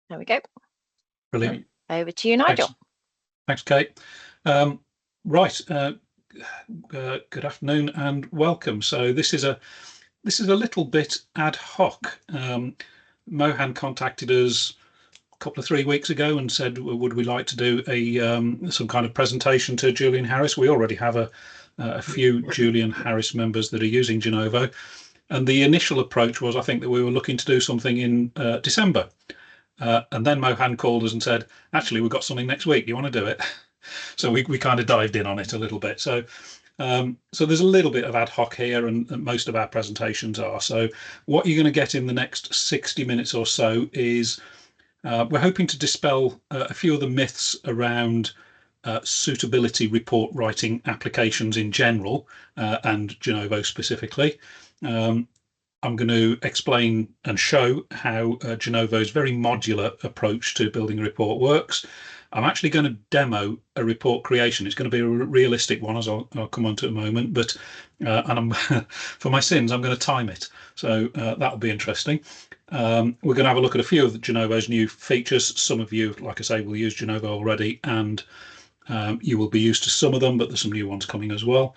There we go. Brilliant. Over to you, Nigel. Thanks, Kate. Right. Good afternoon and welcome. So this is a little bit ad hoc. Mohan contacted us a couple of 3 weeks ago and said, would we like to do a some kind of presentation to Julian Harris? We already have a few Julian Harris members that are using Genovo. And the initial approach was, I think, that we were looking to do something in December. And then Mohan called us and said, actually, we've got something next week. You want to do it? So we kind of dived in on it a little bit. So there's a little bit of ad hoc here, and most of our presentations are. So what you're going to get in the next 60 minutes or so is we're hoping to dispel a few of the myths around suitability report writing applications in general and Genovo specifically. I'm going to explain and show how Genovo's very modular approach to building a report works. I'm actually going to demo a report creation. It's going to be a realistic one, as I'll come on to in a moment. But and for my sins, I'm going to time it. So that'll be interesting. We're going to have a look at a few of Genovo's new features. Some of you, like I say, will use Genovo already, and you will be used to some of them, but there's some new ones coming as well.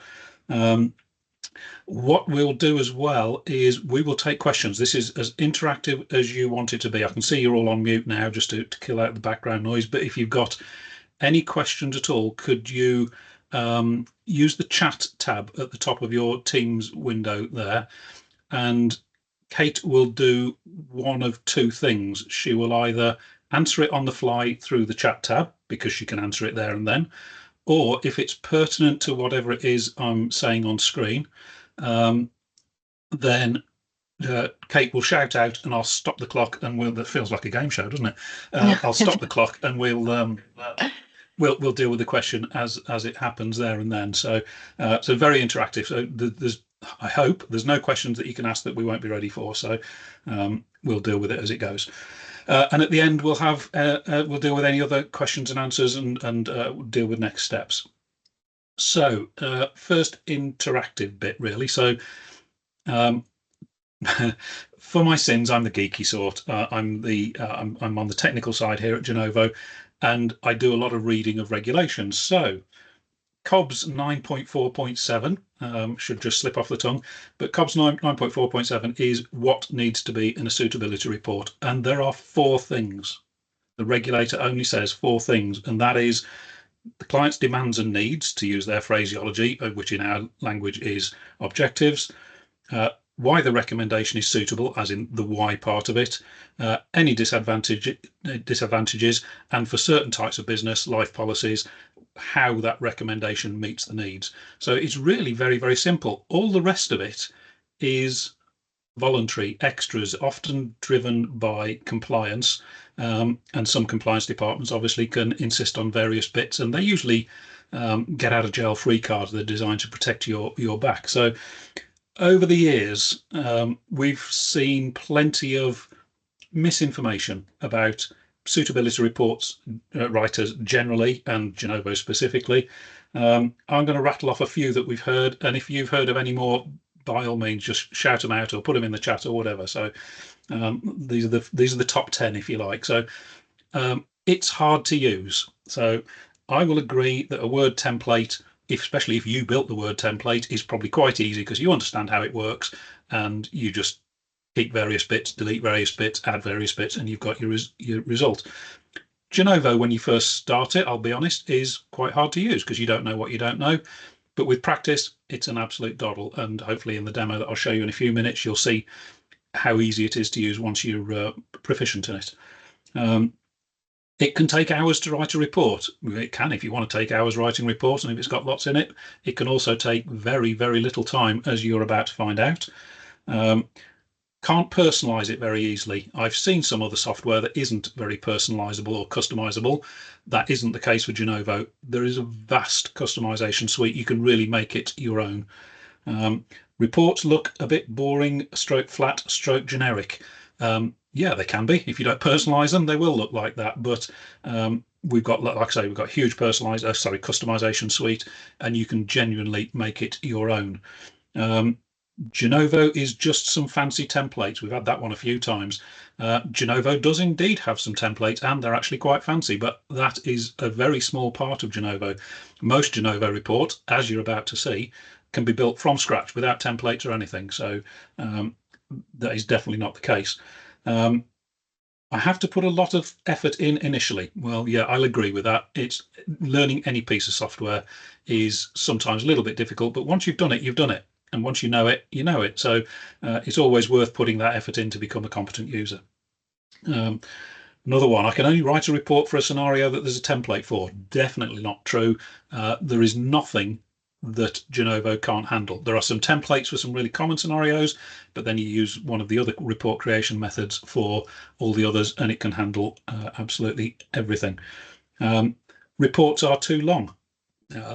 What we'll do as well is we will take questions. This is as interactive as you want it to be. I can see you're all on mute now just to kill out the background noise, but if you've got any questions at all, could you use the chat tab at the top of your Teams window there, and Kate will do one of two things. She will either answer it on the fly through the chat tab, because she can answer it there and then, or if it's pertinent to whatever it is I'm saying on screen, then Kate will shout out and I'll stop the clock, and that feels like a game show, doesn't it? I'll stop the clock and we'll deal with the question as it happens there and then. So very interactive. So I hope there's no questions that you can ask that we won't be ready for. So we'll deal with it as it goes. And at the end, we'll deal with any other questions and answers and deal with next steps. So first interactive bit, really. So for my sins, I'm the geeky sort. I'm on the technical side here at Genovo, and I do a lot of reading of regulations. So COBS 9.4.7 should just slip off the tongue, but COBS 9.4.7 is what needs to be in a suitability report, and there are 4 things. The regulator only says 4 things, and that is the client's demands and needs, to use their phraseology, which in our language is objectives, why the recommendation is suitable, as in the why part of it, any disadvantages, and for certain types of business, life policies, how that recommendation meets the needs. So it's really very, very simple. All the rest of it is voluntary extras, often driven by compliance, and some compliance departments obviously can insist on various bits, and they usually get out of jail free cards. They're designed to protect your back. So over the years, we've seen plenty of misinformation about suitability reports writers generally, and Genovo specifically. I'm going to rattle off a few that we've heard, and if you've heard of any more, by all means, just shout them out or put them in the chat or whatever. So these are the top 10, if you like. So it's hard to use. So I will agree that a Word template, especially if you built the Word template, is probably quite easy because you understand how it works, and you just keep various bits, delete various bits, add various bits, and you've got your result. Genovo, when you first start it, I'll be honest, is quite hard to use because you don't know what you don't know. But with practice, it's an absolute doddle. And hopefully in the demo that I'll show you in a few minutes, you'll see how easy it is to use once you're proficient in it. It can take hours to write a report. It can, if you want to take hours writing reports, and if it's got lots in it. It can also take very, very little time, as you're about to find out. Can't personalize it very easily. I've seen some other software that isn't very personalizable or customizable. That isn't the case for Genovo. There is a vast customization suite. You can really make it your own. Reports look a bit boring, stroke flat, stroke generic. Yeah, they can be. If you don't personalize them, they will look like that. But we've got, like I say, we've got a huge customization suite, and you can genuinely make it your own. Genovo is just some fancy templates. We've had that one a few times. Genovo does indeed have some templates, and they're actually quite fancy, but that is a very small part of Genovo. Most Genovo reports, as you're about to see, can be built from scratch without templates or anything. So that is definitely not the case. I have to put a lot of effort in initially. Well, yeah, I'll agree with that. It's learning any piece of software is sometimes a little bit difficult, but once you've done it, you've done it. And once you know it, you know it. So it's always worth putting that effort in to become a competent user. Another one, I can only write a report for a scenario that there's a template for. Definitely not true. There is nothing that Genovo can't handle. There are some templates for some really common scenarios, but then you use one of the other report creation methods for all the others, and it can handle absolutely everything. Reports are too long.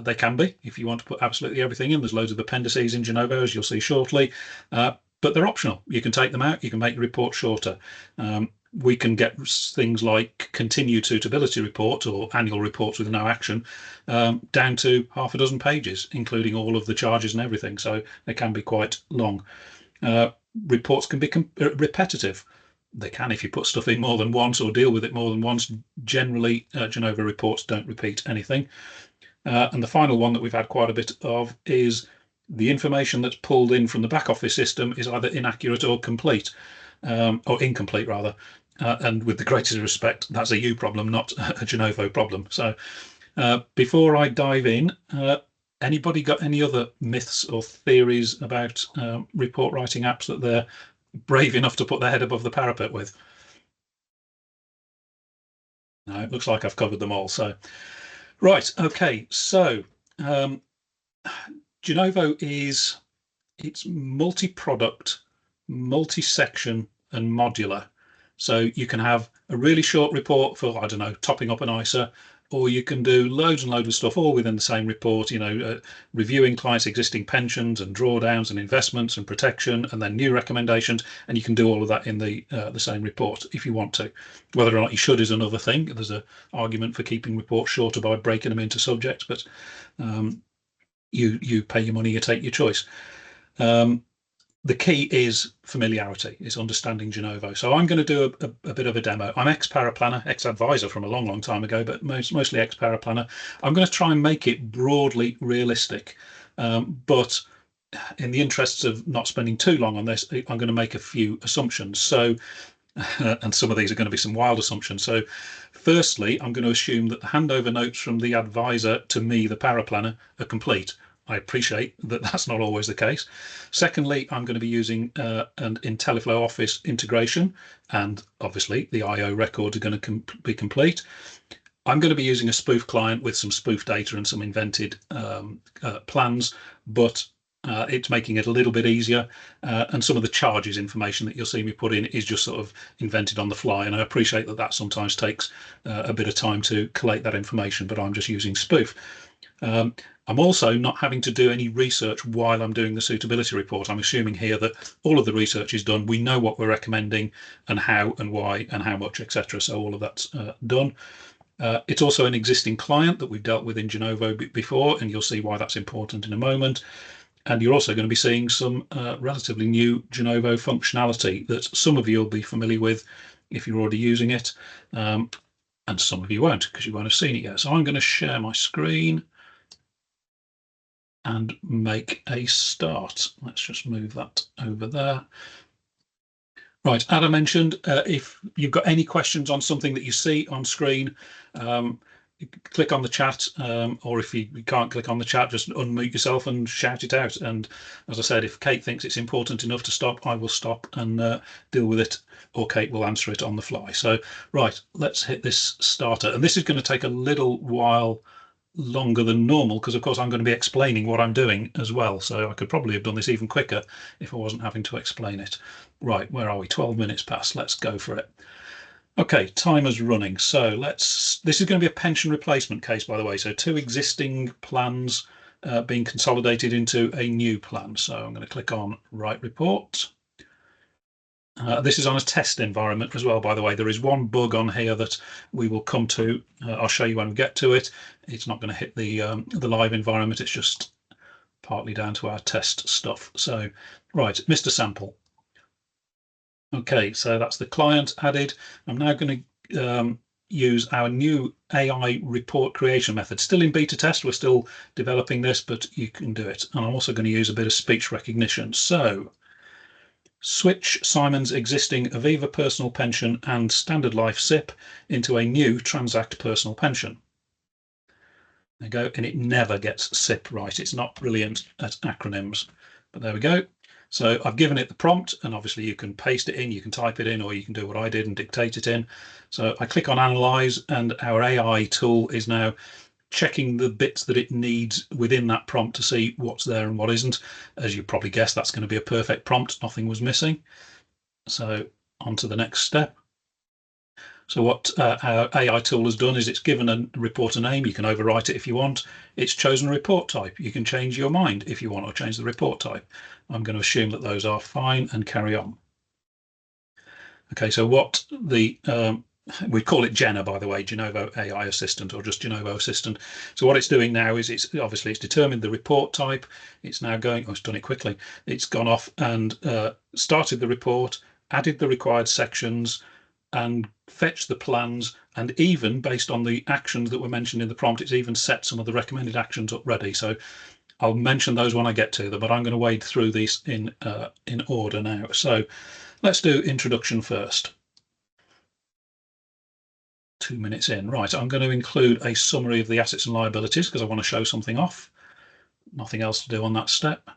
They can be, if you want to put absolutely everything in. There's loads of appendices in Genovo, as you'll see shortly, but they're optional. You can take them out, you can make your report shorter. We can get things like continued suitability report or annual reports with no action down to half a dozen pages, including all of the charges and everything. So they can be quite long. Reports can be repetitive. They can if you put stuff in more than once or deal with it more than once. Generally, Genovo reports don't repeat anything. And the final one that we've had quite a bit of is the information that's pulled in from the back office system is either inaccurate or complete, or incomplete rather. And with the greatest respect, that's a you problem, not a Genovo problem. So before I dive in, anybody got any other myths or theories about report writing apps that they're brave enough to put their head above the parapet with? No, it looks like I've covered them all. So, right, okay. So Genovo it's multi-product, multi-section, and modular. So you can have a really short report for, I don't know, topping up an ISA, or you can do loads and loads of stuff all within the same report, reviewing clients' existing pensions and drawdowns and investments and protection, and then new recommendations, and you can do all of that in the same report if you want to. Whether or not you should is another thing. There's an argument for keeping reports shorter by breaking them into subjects, but you pay your money, you take your choice. The key is familiarity, is understanding Genovo. So I'm going to do a bit of a demo. I'm ex-paraplanner, ex-advisor from a long, long time ago, but mostly ex-paraplanner. I'm going to try and make it broadly realistic. But in the interests of not spending too long on this, I'm going to make a few assumptions. So, and some of these are going to be some wild assumptions. So firstly, I'm going to assume that the handover notes from the advisor to me, the paraplanner, are complete. I appreciate that that's not always the case. Secondly, I'm going to be using an IntelliFlow Office integration, and obviously the IO records are going to be complete. I'm going to be using a spoof client with some spoof data and some invented plans, but it's making it a little bit easier. And some of the charges information that you'll see me put in is just sort of invented on the fly. And I appreciate that that sometimes takes a bit of time to collate that information, but I'm just using spoof. I'm also not having to do any research while I'm doing the suitability report. I'm assuming here that all of the research is done. We know what we're recommending and how and why and how much, etc. So all of that's done. It's also an existing client that we've dealt with in Genovo before, and you'll see why that's important in a moment. And you're also going to be seeing some relatively new Genovo functionality that some of you will be familiar with if you're already using it, and some of you won't because you won't have seen it yet. So I'm going to share my screen and make a start. Let's just move that over there. Right, as I mentioned, if you've got any questions on something that you see on screen, click on the chat, or if you can't click on the chat, just unmute yourself and shout it out. And as I said, if Kate thinks it's important enough to stop, I will stop and deal with it, or Kate will answer it on the fly. So, right, let's hit this starter. And this is going to take a little while longer than normal because of course I'm going to be explaining what I'm doing as well, so I could probably have done this even quicker if I wasn't having to explain it. Right, where are we? 12 minutes past. Let's go for it. Okay, timer's running. So this is going to be a pension replacement case, by the way, so two existing plans being consolidated into a new plan. So I'm going to click on Write Report. This is on a test environment as well, by the way. There is one bug on here that we will come to. I'll show you when we get to it. It's not going to hit the live environment. It's just partly down to our test stuff. So, right, Mr. Sample. Okay, so that's the client added. I'm now going to use our new AI report creation method. Still in beta test, we're still developing this, but you can do it. And I'm also going to use a bit of speech recognition. So switch Simon's existing Aviva personal pension and Standard Life SIP into a new Transact personal pension. There you go, and it never gets SIP right. It's not brilliant at acronyms, but there we go. So I've given it the prompt, and obviously you can paste it in, you can type it in, or you can do what I did and dictate it in. So I click on Analyze, and our AI tool is now checking the bits that it needs within that prompt to see what's there and what isn't. As you probably guessed, that's going to be a perfect prompt. Nothing was missing. So on to the next step. So what our AI tool has done is it's given a report a name. You can overwrite it if you want. It's chosen a report type. You can change your mind if you want, or change the report type. I'm going to assume that those are fine and carry on. Okay, so what the we call it Jenna, by the way, Genovo AI Assistant, or just Genovo Assistant. So what it's doing now is it's determined the report type. It's now going, oh, it's done it quickly. It's gone off and started the report, added the required sections, and fetch the plans, and even based on the actions that were mentioned in the prompt, it's even set some of the recommended actions up ready. So I'll mention those when I get to them, but I'm going to wade through these in order now. So let's do introduction first. 2 minutes in. Right, I'm going to include a summary of the assets and liabilities because I want to show something off. Nothing else to do on that step.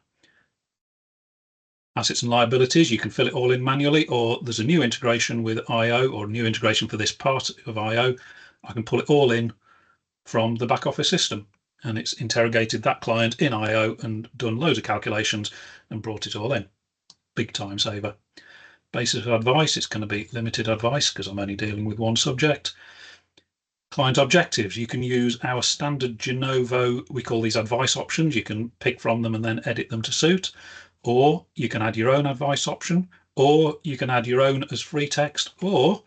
Assets and liabilities, you can fill it all in manually, or there's a new integration with IO, or a new integration for this part of IO. I can pull it all in from the back office system, and it's interrogated that client in IO and done loads of calculations and brought it all in. Big time saver. Basis of advice, it's going to be limited advice because I'm only dealing with one subject. Client objectives, you can use our standard Genovo, we call these advice options. You can pick from them and then edit them to suit, or you can add your own advice option, or you can add your own as free text, or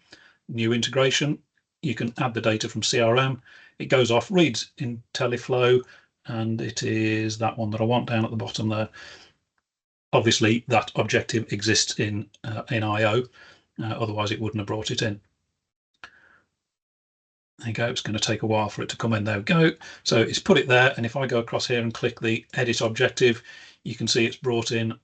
new integration, you can add the data from CRM. It goes off, reads IntelliFlow, and it is that one that I want down at the bottom there. Obviously, that objective exists in IO, otherwise it wouldn't have brought it in. There you go, it's going to take a while for it to come in. There we go. So it's put it there, and if I go across here and click the edit objective, you can see it's brought in,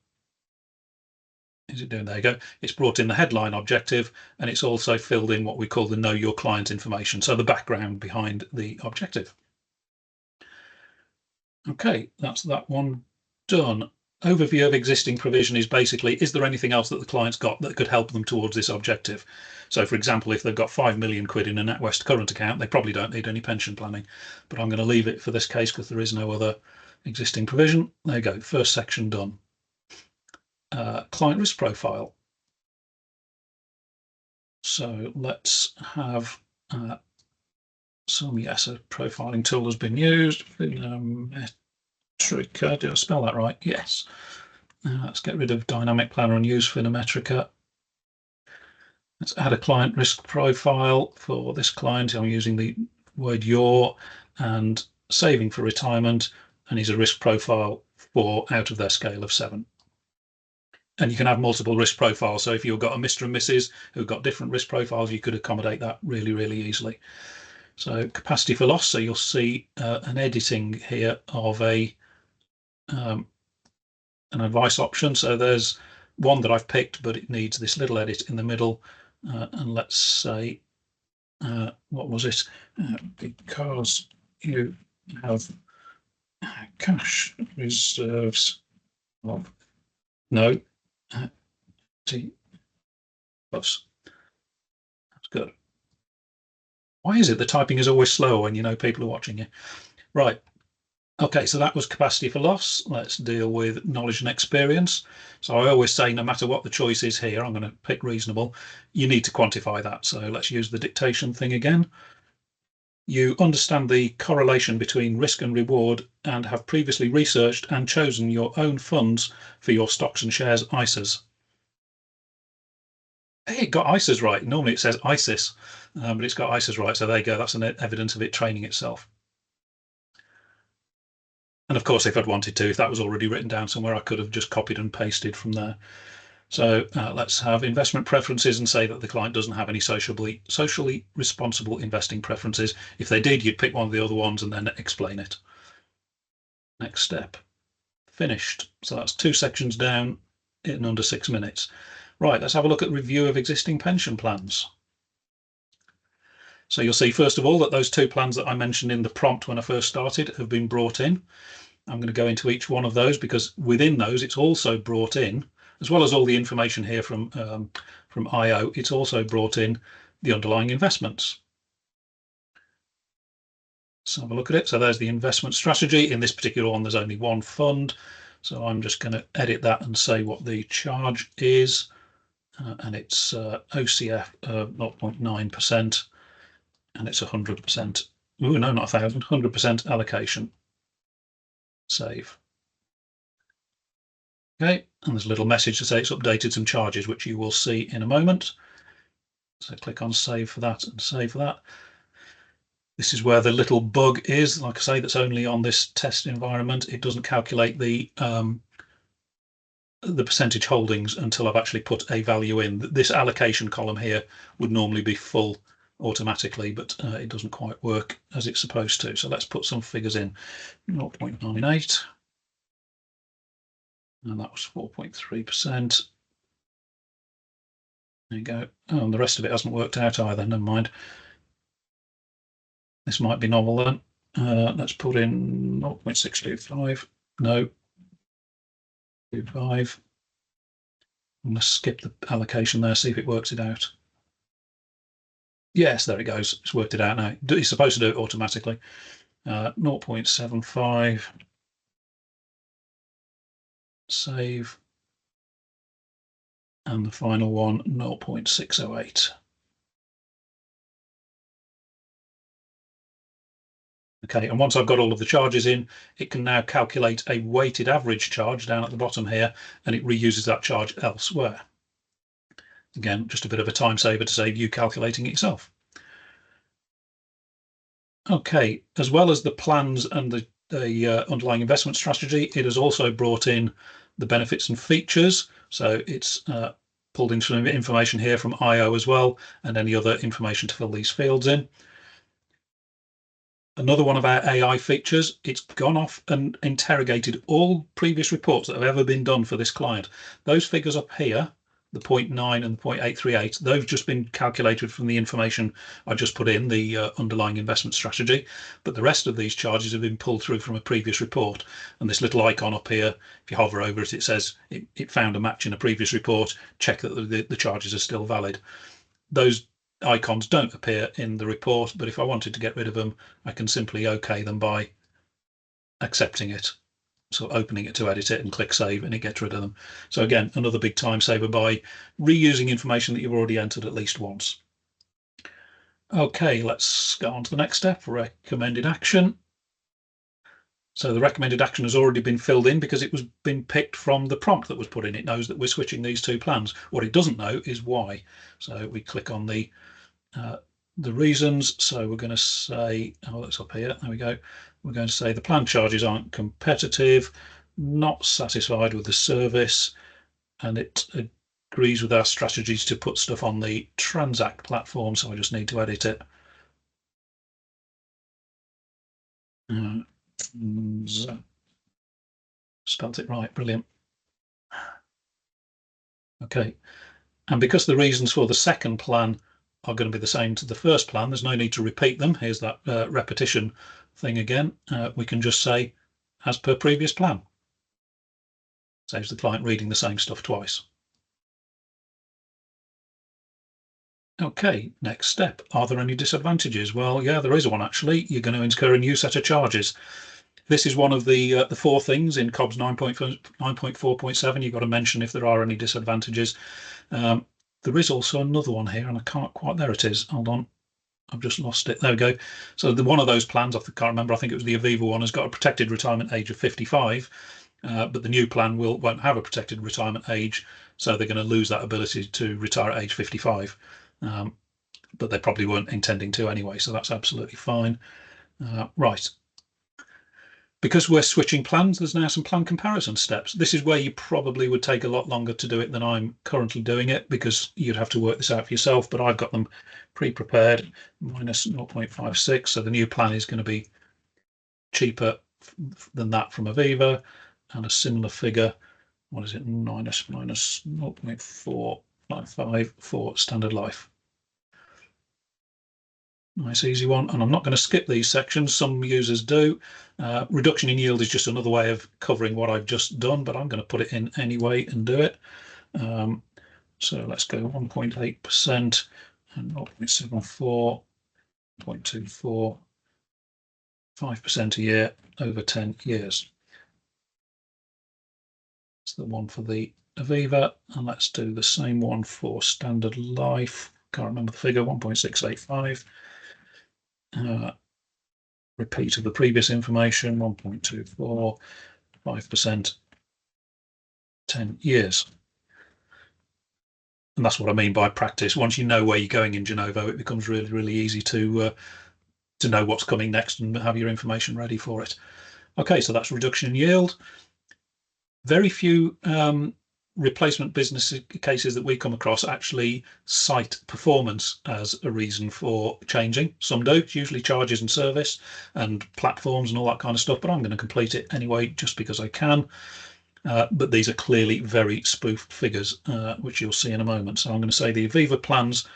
is it doing, there you go, it's brought in the headline objective, and it's also filled in what we call the know your client information, so the background behind the objective. Okay, that's that one done. Overview of existing provision is basically, is there anything else that the client's got that could help them towards this objective? So for example, if they've got 5 million quid in a NatWest current account, they probably don't need any pension planning, but I'm going to leave it for this case because there is no other existing provision. There you go, first section done. Client risk profile. So let's have yes, a profiling tool has been used. Philometrica, did I spell that right? Yes. Let's get rid of dynamic planner and use Philometrica. Let's add a client risk profile for this client. I'm using the word your and saving for retirement, and he's a risk profile 4 out of their scale of 7. And you can have multiple risk profiles. So if you've got a Mr. and Mrs. who've got different risk profiles, you could accommodate that really, really easily. So capacity for loss. So you'll see an editing here of an advice option. So there's one that I've picked, but it needs this little edit in the middle. And let's say, what was it? Because you have cash reserves of no T plus. That's good. Why is it the typing is always slow when you know people are watching you? Right. Okay, so that was capacity for loss. Let's deal with knowledge and experience. So I always say, no matter what the choice is here, I'm going to pick reasonable. You need to quantify that. So let's use the dictation thing again. You understand the correlation between risk and reward and have previously researched and chosen your own funds for your stocks and shares ISAs. Hey, it got ISAs right. Normally it says ISIS, but it's got ISAs right. So there you go. That's an evidence of it training itself. And of course, if I'd wanted to, if that was already written down somewhere, I could have just copied and pasted from there. So let's have investment preferences and say that the client doesn't have any socially responsible investing preferences. If they did, you'd pick one of the other ones and then explain it. Next step. Finished. So that's 2 sections down in under 6 minutes. Right, let's have a look at review of existing pension plans. So you'll see, first of all, that those 2 plans that I mentioned in the prompt when I first started have been brought in. I'm going to go into each one of those because within those, it's also brought in, as well as all the information here from IO, it's also brought in the underlying investments. Let's have a look at it. So there's the investment strategy. In this particular one, there's only one fund. So I'm just going to edit that and say what the charge is. And it's OCF 0.9%. And it's 100%. Oh, no, not 1,000, 100% allocation. Save. Okay, and there's a little message to say it's updated some charges, which you will see in a moment. So click on save for that and save for that. This is where the little bug is. Like I say, that's only on this test environment. It doesn't calculate the percentage holdings until I've actually put a value in. This allocation column here would normally be full automatically, but it doesn't quite work as it's supposed to. So let's put some figures in. 0.98. And that was 4.3%. There you go. Oh, and the rest of it hasn't worked out either. Never mind. This might be novel then. Let's put in 0.625. No. 25. I'm going to skip the allocation there, see if it works it out. Yes, there it goes. It's worked it out now. It's supposed to do it automatically. 0.75. Save. And the final one, 0.608. Okay, and once I've got all of the charges in, it can now calculate a weighted average charge down at the bottom here, and it reuses that charge elsewhere. Again, just a bit of a time saver to save you calculating it yourself. Okay, as well as the plans and the underlying investment strategy, it has also brought in the benefits and features. So it's pulled in some information here from IO as well, and any other information to fill these fields in. Another one of our AI features, it's gone off and interrogated all previous reports that have ever been done for this client. Those figures up here, the 0.9 and the 0.838, they've just been calculated from the information I just put in, the underlying investment strategy. But the rest of these charges have been pulled through from a previous report. And this little icon up here, if you hover over it, it says it found a match in a previous report, check that the charges are still valid. Those icons don't appear in the report, but if I wanted to get rid of them, I can simply OK them by accepting it. So opening it to edit it and click save, and it gets rid of them. So again, another big time saver by reusing information that you've already entered at least once. Okay, let's go on to the next step, recommended action. So the recommended action has already been filled in because it was been picked from the prompt that was put in. It knows that we're switching these 2 plans. What it doesn't know is why. So we click on the reasons. So we're going to say, oh, that's up here. There we go. We're going to say the plan charges aren't competitive, not satisfied with the service, and it agrees with our strategies to put stuff on the Transact platform. So I just need to edit it. Spelt it right. Brilliant. Okay. And because the reasons for the second plan are going to be the same to the first plan, there's no need to repeat them. Here's that repetition thing again. We can just say, as per previous plan. Saves the client reading the same stuff twice. Okay, next step. Are there any disadvantages? Well, yeah, there is one actually. You're going to incur a new set of charges. This is one of the 4 things in COBS 9.4.7. You've got to mention if there are any disadvantages. There is also another one here, and I can't quite. There it is. Hold on. I've just lost it. There we go. So one of those plans, I can't remember, I think it was the Aviva one, has got a protected retirement age of 55, but the new plan won't have a protected retirement age, so they're going to lose that ability to retire at age 55. But they probably weren't intending to anyway, so that's absolutely fine. Right. Because we're switching plans, there's now some plan comparison steps. This is where you probably would take a lot longer to do it than I'm currently doing it, because you'd have to work this out for yourself, but I've got them pre-prepared, minus 0.56. So the new plan is going to be cheaper than that from Aviva, and a similar figure, what is it, minus 0.455 for Standard Life. Nice easy one, and I'm not going to skip these sections. Some users do. Reduction in yield is just another way of covering what I've just done, but I'm going to put it in anyway and do it. So let's go 1.8% and 0.74, 0.24, 5% a year over 10 years. That's the one for the Aviva, and let's do the same one for Standard Life. Can't remember the figure, 1.685. Repeat of the previous information, 1.24, 5%, 10 years. And that's what I mean by practice. Once you know where you're going in Genovo, it becomes really, really easy to know what's coming next and have your information ready for it. Okay, so that's reduction in yield. Very few replacement business cases that we come across actually cite performance as a reason for changing. Some do, it's usually charges and service and platforms and all that kind of stuff, but I'm going to complete it anyway just because I can. But these are clearly very spoofed figures, which you'll see in a moment. So I'm going to say the Aviva plan's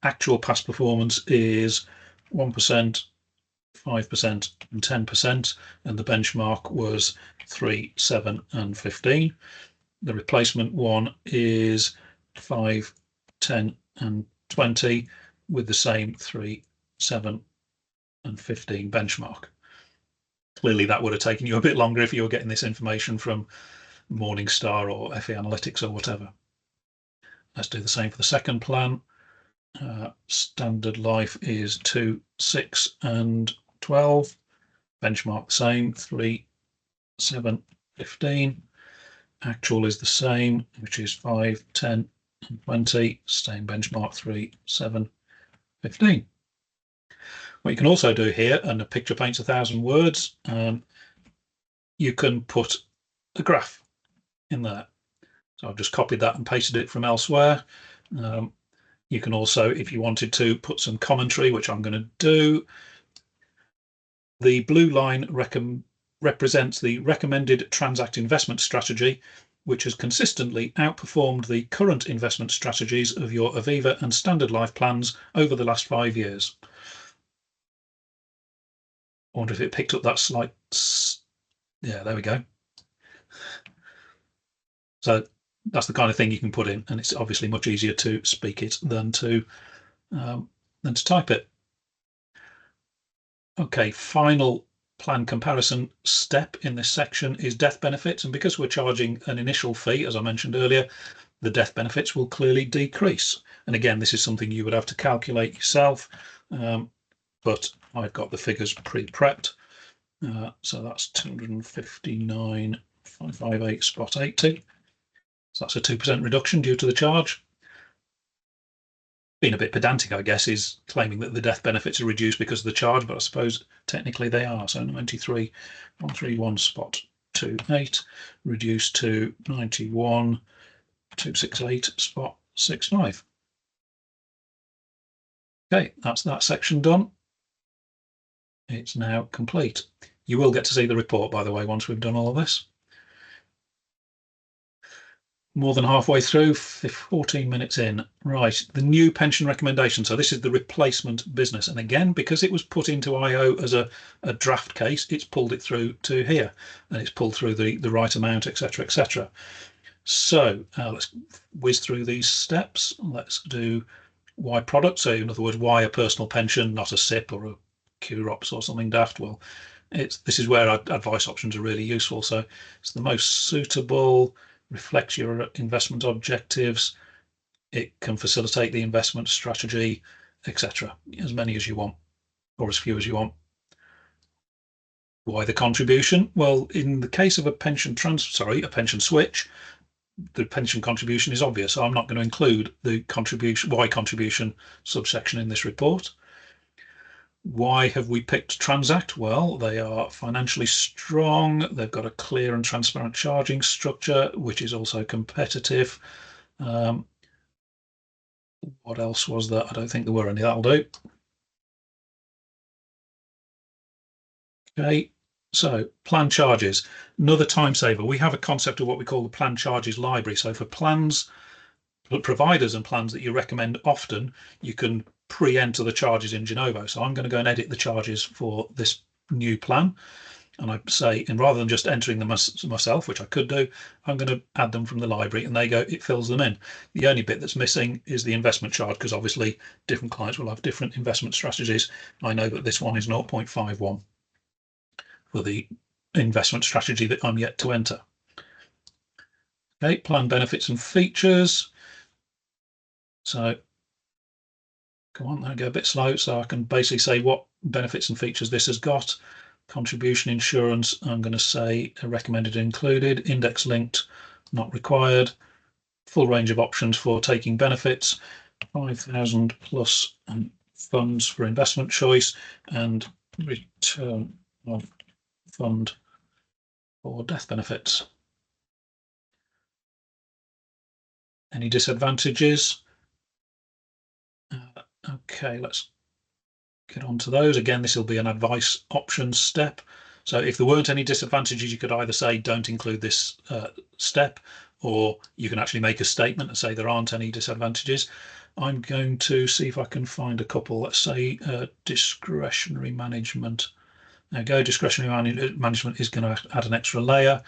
actual past performance is 1%, 5% and 10%, and the benchmark was 3, 7 and 15. The replacement one is 5, 10 and 20 with the same 3, 7 and 15 benchmark. Clearly that would have taken you a bit longer if you were getting this information from Morningstar or FE Analytics or whatever. Let's do the same for the second plan. Standard Life is 2, 6 and 12. Benchmark the same, 3, 7, 15. Actual is the same, which is 5, 10 and 20. Same benchmark, 3, 7, 15. What you can also do here, and a picture paints 1,000 words, you can put a graph in there. So I've just copied that and pasted it from elsewhere. You can also, if you wanted to, put some commentary, which I'm going to do. The blue line represents the recommended Transact investment strategy, which has consistently outperformed the current investment strategies of your Aviva and Standard Life plans over the last 5 years. I wonder if it picked up that slight... Yeah, there we go. So that's the kind of thing you can put in, and it's obviously much easier to speak it than to type it. Okay, final plan comparison step in this section is death benefits, and because we're charging an initial fee, as I mentioned earlier, the death benefits will clearly decrease. And again, this is something you would have to calculate yourself, but I've got the figures pre-prepped. So that's 259,558 spot 80. So that's a 2% reduction due to the charge. Being a bit pedantic, I guess, is claiming that the death benefits are reduced because of the charge, but I suppose technically they are. So 93,131 spot 28 reduced to 91,268 spot 65. Okay, that's that section done. It's now complete. You will get to see the report, by the way, once we've done all of this. More than halfway through, 14 minutes in. Right, the new pension recommendation. So this is the replacement business. And again, because it was put into IO as a draft case, it's pulled it through to here, and it's pulled through the right amount, etc., etc. So let's whiz through these steps. Let's do why product. So in other words, why a personal pension, not a SIP or a QROPS or something daft. Well, this is where advice options are really useful. So it's the most suitable, reflects your investment objectives, it can facilitate the investment strategy, etc. As many as you want, or as few as you want. Why the contribution? Well, in the case of a pension switch, the pension contribution is obvious. So I'm not going to include the contribution, why contribution subsection in this report. Why have we picked Transact? Well, they are financially strong. They've got a clear and transparent charging structure, which is also competitive. What else was there? I don't think there were any. That'll do. Okay, so plan charges, another time saver. We have a concept of what we call the plan charges library. So for plans, providers and plans that you recommend often, you can pre-enter the charges in Genovo. So I'm going to go and edit the charges for this new plan. And I say, and rather than just entering them myself, which I could do, I'm going to add them from the library, and it fills them in. The only bit that's missing is the investment charge, because obviously different clients will have different investment strategies. I know that this one is 0.51 for the investment strategy that I'm yet to enter. Okay, plan benefits and features. So come on, I go a bit slow, so I can basically say what benefits and features this has got. Contribution insurance, I'm going to say recommended included. Index linked, not required. Full range of options for taking benefits. 5,000 plus funds for investment choice, and return of fund for death benefits. Any disadvantages? Okay, let's get on to those. Again, this will be an advice options step. So if there weren't any disadvantages, you could either say don't include this step, or you can actually make a statement and say there aren't any disadvantages. I'm going to see if I can find a couple. Let's say discretionary management. There we go. Discretionary management is going to add an extra layer.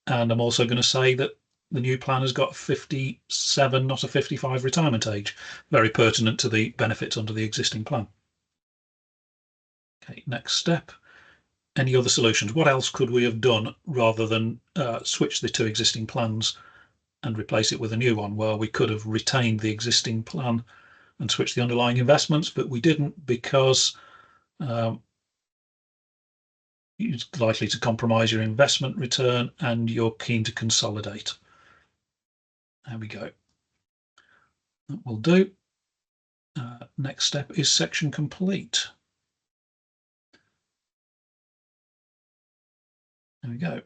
And I'm also going to say that the new plan has got 57, not a 55 retirement age. Very pertinent to the benefits under the existing plan. Okay, next step. Any other solutions? What else could we have done rather than switch the two existing plans and replace it with a new one? Well, we could have retained the existing plan and switched the underlying investments, but we didn't, because it's likely to compromise your investment return and you're keen to consolidate. There we go. That will do. Next step is section complete. There we go.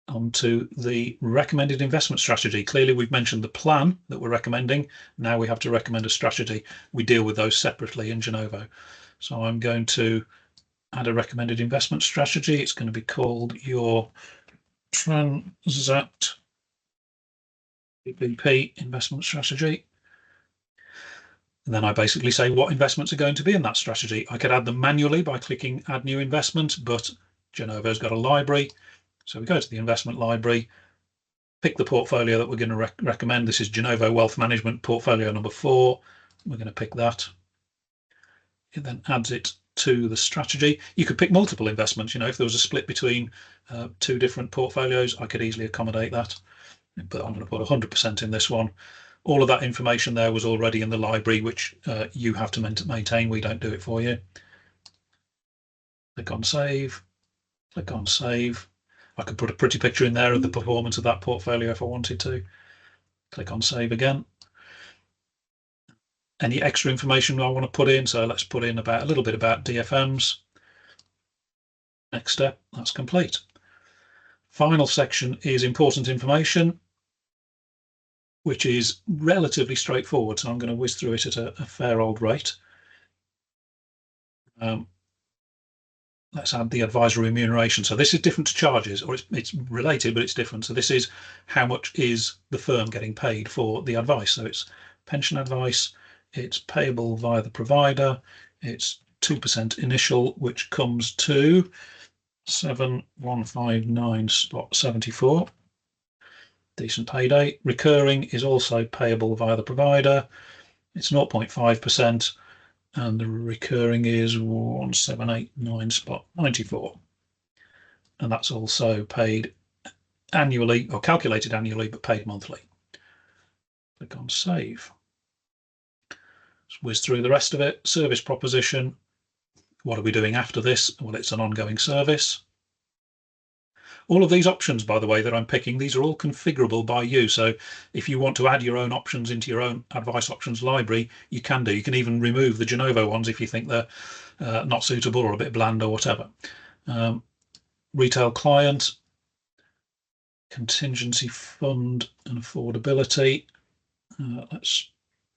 On to the recommended investment strategy. Clearly, we've mentioned the plan that we're recommending. Now we have to recommend a strategy. We deal with those separately in Genovo. So I'm going to add a recommended investment strategy. It's going to be called your Transact BP investment strategy. And then I basically say what investments are going to be in that strategy. I could add them manually by clicking add new investment, but Genovo's got a library. So we go to the investment library, pick the portfolio that we're going to recommend. This is Genovo Wealth Management portfolio number 4. We're going to pick that. It then adds it to the strategy. You could pick multiple investments. If there was a split between 2 different portfolios, I could easily accommodate that. But I'm going to put 100% in this one. All of that information there was already in the library, which you have to maintain. We don't do it for you. Click on save. Click on save. I could put a pretty picture in there of the performance of that portfolio if I wanted to. Click on save again. Any extra information I want to put in, so let's put in a little bit about DFMs. Next step, that's complete. Final section is important information, which is relatively straightforward. So I'm going to whiz through it at a fair old rate. Let's add the advisor remuneration. So this is different to charges, or it's related, but it's different. So this is how much is the firm getting paid for the advice. So it's pension advice, it's payable via the provider, it's 2% initial, which comes to 7,159.74. Decent payday. Recurring is also payable via the provider. It's 0.5%. And the recurring is 1,789.94. And that's also paid annually, or calculated annually, but paid monthly. Click on save. Let's whiz through the rest of it. Service proposition. What are we doing after this? Well, it's an ongoing service. All of these options, by the way, that I'm picking, these are all configurable by you. So if you want to add your own options into your own advice options library, you can do. You can even remove the Genovo ones if you think they're not suitable or a bit bland or whatever. Retail client, contingency fund and affordability. Let's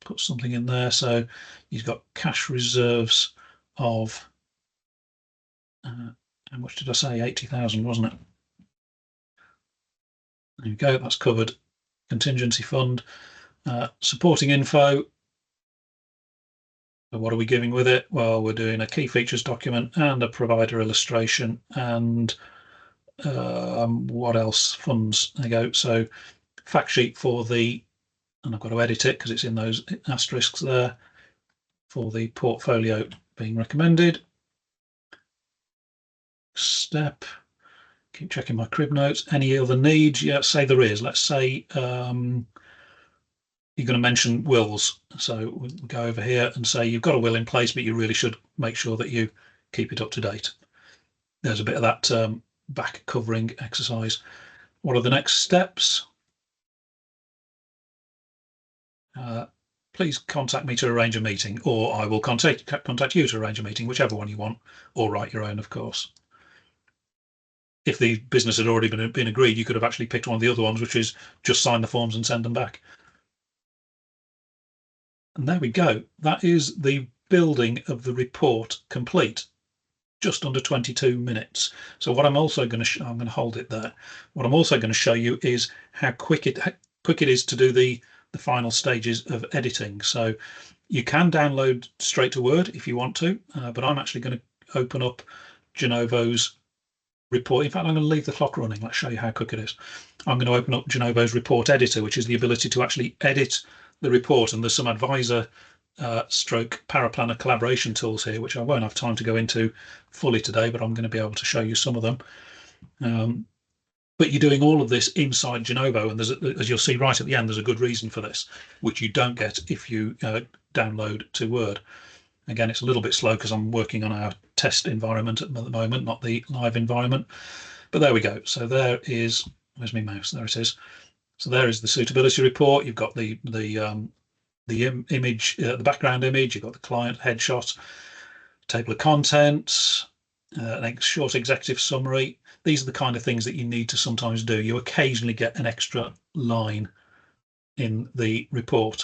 put something in there. So you've got cash reserves of, how much did I say? 80,000, wasn't it? There you go, that's covered. Contingency fund, supporting info. So what are we giving with it? Well, we're doing a key features document and a provider illustration and what else? Funds. There you go. So fact sheet for the, and I've got to edit it because it's in those asterisks there, for the portfolio being recommended. Step. Keep checking my crib notes. Any other needs? Yeah, say there is. Let's say you're going to mention wills. So we'll go over here and say you've got a will in place, but you really should make sure that you keep it up to date. There's a bit of that back covering exercise. What are the next steps? Please contact me to arrange a meeting, or I will contact you to arrange a meeting, whichever one you want, or write your own, of course. If the business had already been agreed, you could have actually picked one of the other ones, which is just sign the forms and send them back. And there we go. That is the building of the report complete. Just under 22 minutes. So what I'm also going to, I'm going to hold it there. What I'm also going to show you is how quick it is to do the final stages of editing. So you can download straight to Word if you want to, but I'm actually going to open up Genovo's report. In fact, I'm going to leave the clock running. Let's show you how quick it is. I'm going to open up Genovo's report editor, which is the ability to actually edit the report. And there's some advisor stroke paraplanner collaboration tools here, which I won't have time to go into fully today, but I'm going to be able to show you some of them. But you're doing all of this inside Genovo, and there's, as you'll see right at the end, there's a good reason for this, which you don't get if you download to Word. Again, it's a little bit slow because I'm working on our test environment at the moment, not the live environment. But there we go. So there is, where's my mouse? There it is. So there is the suitability report. You've got the image, the background image. You've got the client headshot, table of contents, a short executive summary. These are the kind of things that you need to sometimes do. You occasionally get an extra line in the report.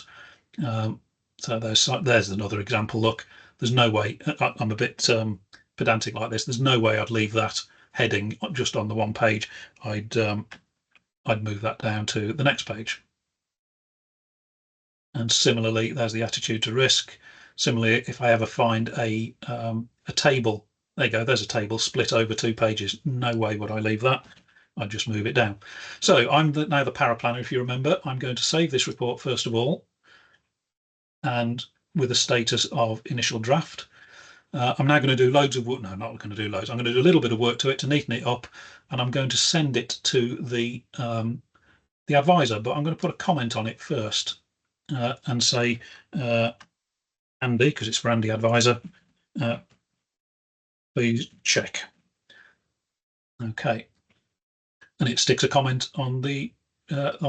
So there's another example. Look, there's no way, I'm a bit pedantic like this, there's no way I'd leave that heading just on the one page. I'd move that down to the next page. And similarly, there's the attitude to risk. Similarly, if I ever find a table, there you go, there's a table split over 2 pages. No way would I leave that. I'd just move it down. So I'm now the paraplanner, if you remember. I'm going to save this report first of all, and with a status of initial draft. I'm now going to do loads of work. No, not going to do loads. I'm going to do a little bit of work to it to neaten it up, and I'm going to send it to the advisor, but I'm going to put a comment on it first and say, Andy, because it's for Andy Advisor, please check. Okay, and it sticks a comment on the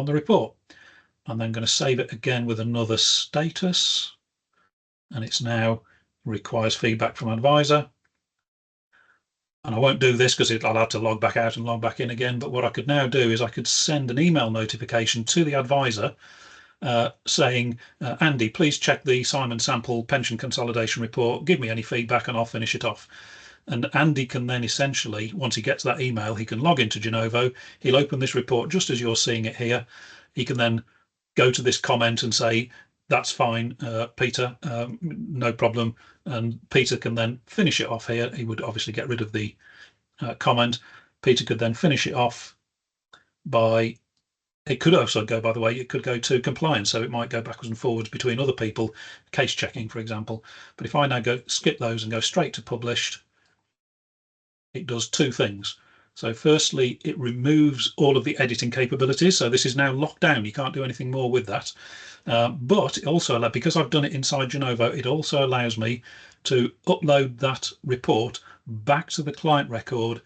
report. I'm then going to save it again with another status, and it's now requires feedback from advisor. And I won't do this because I'll have to log back out and log back in again. But what I could now do is I could send an email notification to the advisor saying, Andy, please check the Simon Sample pension consolidation report, give me any feedback and I'll finish it off. And Andy can then essentially, once he gets that email, he can log into Genovo, he'll open this report just as you're seeing it here. He can then go to this comment and say, that's fine, Peter, no problem. And Peter can then finish it off here. He would obviously get rid of the comment. Peter could then finish it off by, it could also go, by the way, it could go to compliance. So it might go backwards and forwards between other people, case checking, for example. But if I now skip those and go straight to published, it does 2 things. So firstly, it removes all of the editing capabilities. So this is now locked down. You can't do anything more with that. But it also, because I've done it inside Genovo, it also allows me to upload that report back to the client record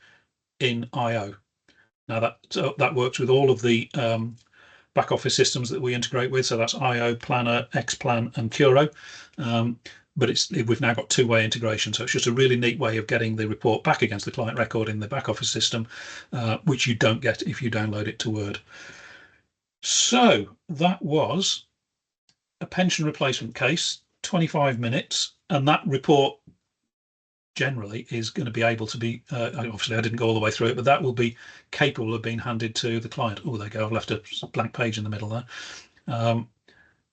in IO. Now that works with all of the back office systems that we integrate with. So that's IO, Planner, Xplan, and Curo. But we've now got two-way integration. So it's just a really neat way of getting the report back against the client record in the back office system, which you don't get if you download it to Word. So that was a pension replacement case, 25 minutes, and that report generally is going to be able to be, obviously I didn't go all the way through it, but that will be capable of being handed to the client. Oh, there you go, I've left a blank page in the middle there.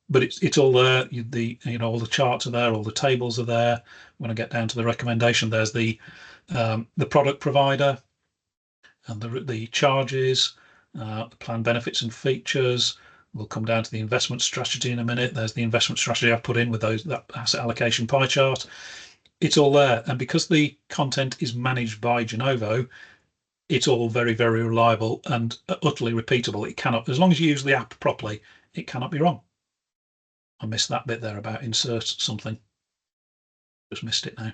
But it's all there. All the charts are there, all the tables are there. When I get down to the recommendation, there's the product provider and the charges, the plan benefits and features. We'll come down to the investment strategy in a minute. There's the investment strategy I've put in with that asset allocation pie chart. It's all there, and because the content is managed by Genovo, it's all very, very reliable and utterly repeatable. It cannot, as long as you use the app properly, it cannot be wrong. I missed that bit there about insert something. Just missed it now.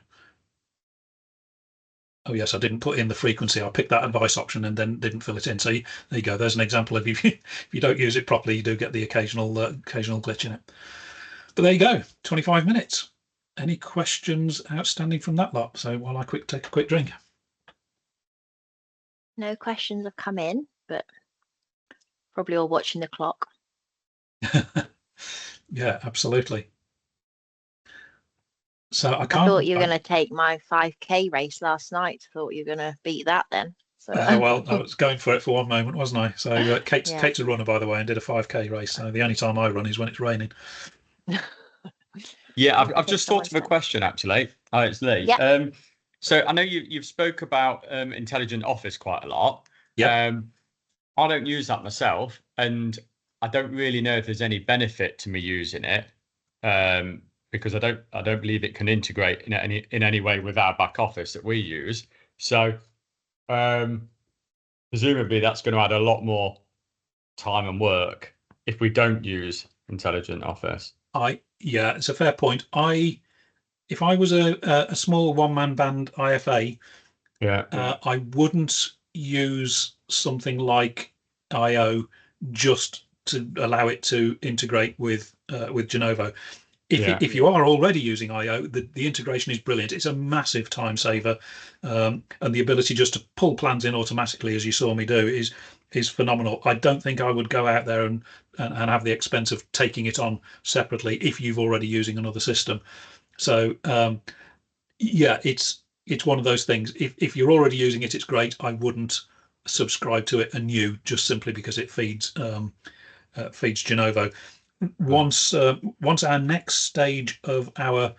Oh yes, I didn't put in the frequency. I picked that advice option and then didn't fill it in. So there you go. There's an example of if you don't use it properly, you do get the occasional glitch in it. But there you go. 25 minutes. Any questions outstanding from that lot? So while I take a quick drink. No questions have come in, but probably all watching the clock. Yeah, absolutely. So I thought you were going to take my 5K race last night. I thought you were going to beat that then. So well, I was going for it for one moment, wasn't I? So Kate's a runner, by the way, and did a 5K race. So the only time I run is when it's raining. Yeah, I've just thought of a question actually. Oh, it's Lee. Yeah. So I know you've spoke about intelligent office quite a lot. Yeah. I don't use that myself, and I don't really know if there's any benefit to me using it, because I don't believe it can integrate in any way with our back office that we use. So presumably that's going to add a lot more time and work if we don't use intelligent office. Yeah, it's a fair point. If I was a small one-man band IFA, I wouldn't use something like IO just to allow it to integrate with Genovo. If you are already using IO, the integration is brilliant. It's a massive time saver, and the ability just to pull plans in automatically, as you saw me do, is phenomenal. I don't think I would go out there and have the expense of taking it on separately if you've already using another system. So yeah, it's one of those things. If you're already using it, it's great. I wouldn't subscribe to it anew just simply because it feeds Genovo. Once our next stage of our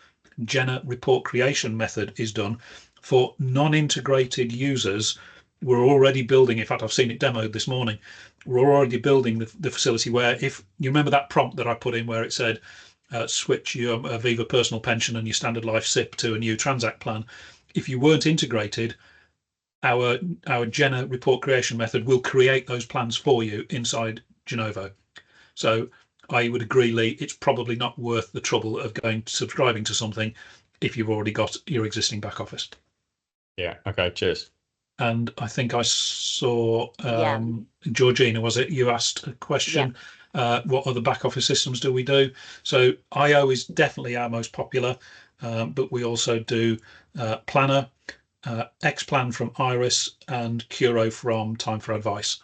Gena report creation method is done, for non-integrated users, we're already building. In fact, I've seen it demoed this morning. We're already building the facility where, if you remember that prompt that I put in where it said switch your Aviva personal pension and your standard life SIP to a new Transact plan, if you weren't integrated, our Gena report creation method will create those plans for you inside Genovo. So I would agree, Lee, it's probably not worth the trouble of subscribing to something if you've already got your existing back office. Yeah. Okay. Cheers. And I think I saw Georgina, was it? You asked a question. What other back office systems do we do? So IO is definitely our most popular, but we also do Planner, Xplan from Iris, and Curo from Time for Advice,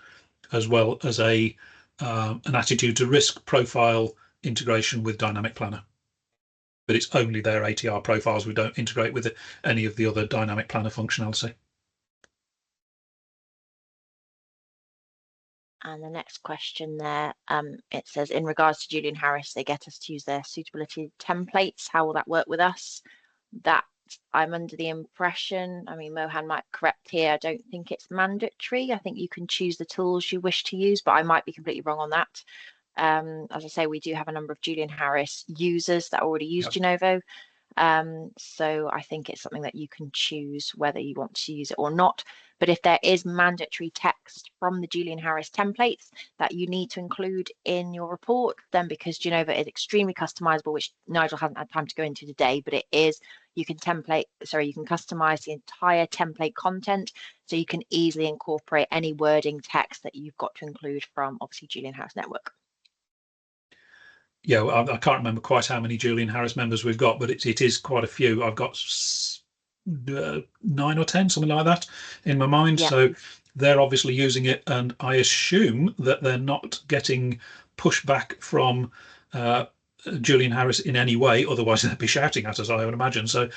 as well as an attitude to risk profile integration with Dynamic Planner. But it's only their ATR profiles. We don't integrate with any of the other Dynamic Planner functionality. And the next question there, it says, in regards to Julian Harris, they get us to use their suitability templates. How will that work with us? That I'm under the impression, I mean, Mohan might correct here, I don't think it's mandatory. I think you can choose the tools you wish to use, but I might be completely wrong on that. As I say, we do have a number of Julian Harris users that already use Genovo. So I think it's something that you can choose whether you want to use it or not. But if there is mandatory text from the Julian Harris templates that you need to include in your report, then because Genovo is extremely customizable, which Nigel hasn't had time to go into today, but it is, you can customize the entire template content, so you can easily incorporate any wording text that you've got to include from obviously Julian Harris Network. Yeah, I can't remember quite how many Julian Harris members we've got, but it is quite a few. I've got 9 or 10, something like that, in my mind. Yeah. So they're obviously using it, and I assume that they're not getting pushback from Julian Harris in any way. Otherwise, they'd be shouting at us, I would imagine. So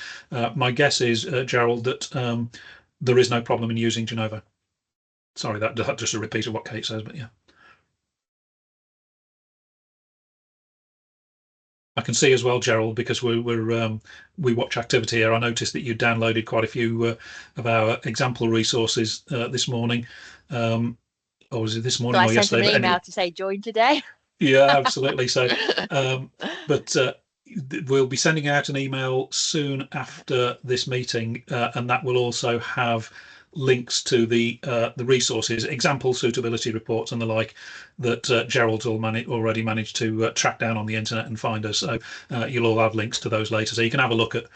my guess is, Gerald, that there is no problem in using Genovo. Sorry, that's just a repeat of what Kate says, but yeah. I can see as well, Gerald, because we watch activity here. I noticed that you downloaded quite a few of our example resources this morning, or was it this morning So I or sent him yesterday? an email to say join today. Yeah, absolutely. So, but we'll be sending out an email soon after this meeting, and that will also have links to the resources, example suitability reports and the like, that Gerald's already managed to track down on the internet and find us. So you'll all have links to those later, so you can have a look at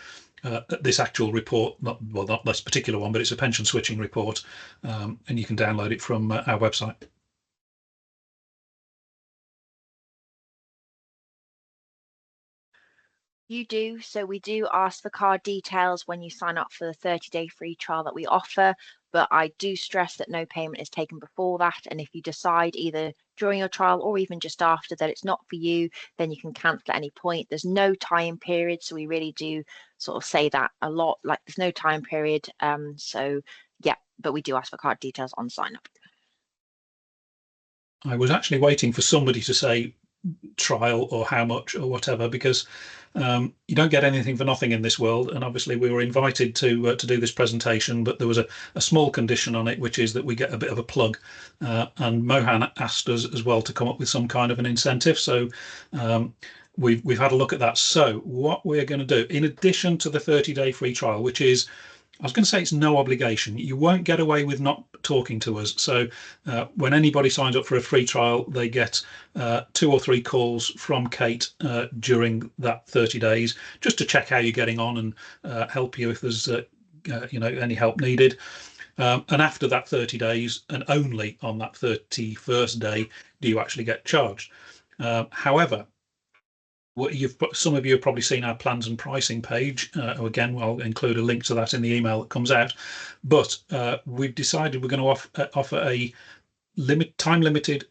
this actual report. Not this particular one, but it's a pension switching report, and you can download it from our website. You do. So we do ask for card details when you sign up for the 30-day free trial that we offer, but I do stress that no payment is taken before that. And if you decide either during your trial or even just after that it's not for you, then you can cancel at any point. There's no time period. So we really do sort of say that a lot, like there's no time period. So yeah, but we do ask for card details on sign up. I was actually waiting for somebody to say trial or how much or whatever, because you don't get anything for nothing in this world. And obviously we were invited to do this presentation, but there was a small condition on it, which is that we get a bit of a plug, and Mohan asked us as well to come up with some kind of an incentive. So we've had a look at that. So what we're going to do, in addition to the 30-day free trial, which is, I was going to say it's no obligation. You won't get away with not talking to us. So when anybody signs up for a free trial, they get 2 or 3 calls from Kate during that 30 days, just to check how you're getting on and help you if there's any help needed. And after that 30 days, and only on that 31st day, do you actually get charged. However, some of you have probably seen our plans and pricing page. Again, I'll include a link to that in the email that comes out. But we've decided we're going to offer a time-limited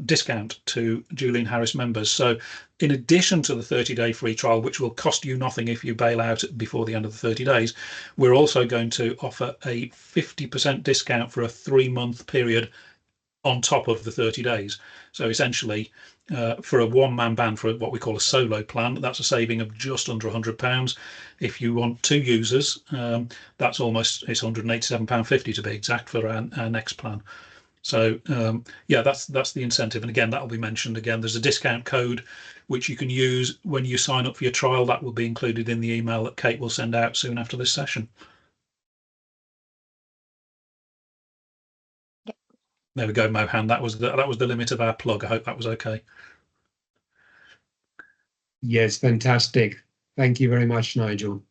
discount to Julian Harris members. So in addition to the 30-day free trial, which will cost you nothing if you bail out before the end of the 30 days, we're also going to offer a 50% discount for a 3-month period on top of the 30 days. So essentially, for a one-man band, for what we call a solo plan, that's a saving of just under £100. If you want 2 users, it's £187.50 to be exact for our next plan. So yeah, that's the incentive. And again, that will be mentioned again. There's a discount code which you can use when you sign up for your trial. That will be included in the email that Kate will send out soon after this session. There we go, Mohan. That was the limit of our plug. I hope that was okay. Yes, fantastic. Thank you very much, Nigel.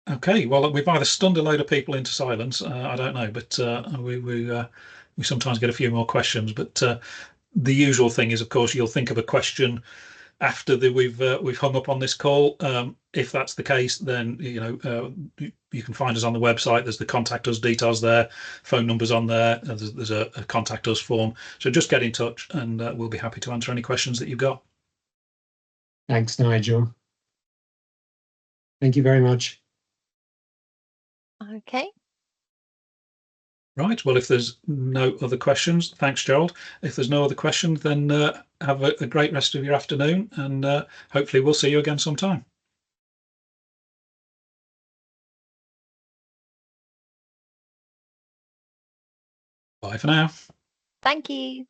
Okay, well, we've either stunned a load of people into silence. I don't know, but we sometimes get a few more questions. But the usual thing is, of course, you'll think of a question after we've hung up on this call. If that's the case, then you can find us on the website. There's the contact us details there, phone numbers on there. There's a contact us form. So just get in touch, and we'll be happy to answer any questions that you've got. Thanks, Nigel. Thank you very much. Okay. Right. Well, if there's no other questions, thanks, Gerald. If there's no other questions, then have a great rest of your afternoon, and hopefully we'll see you again sometime. Bye for now. Thank you.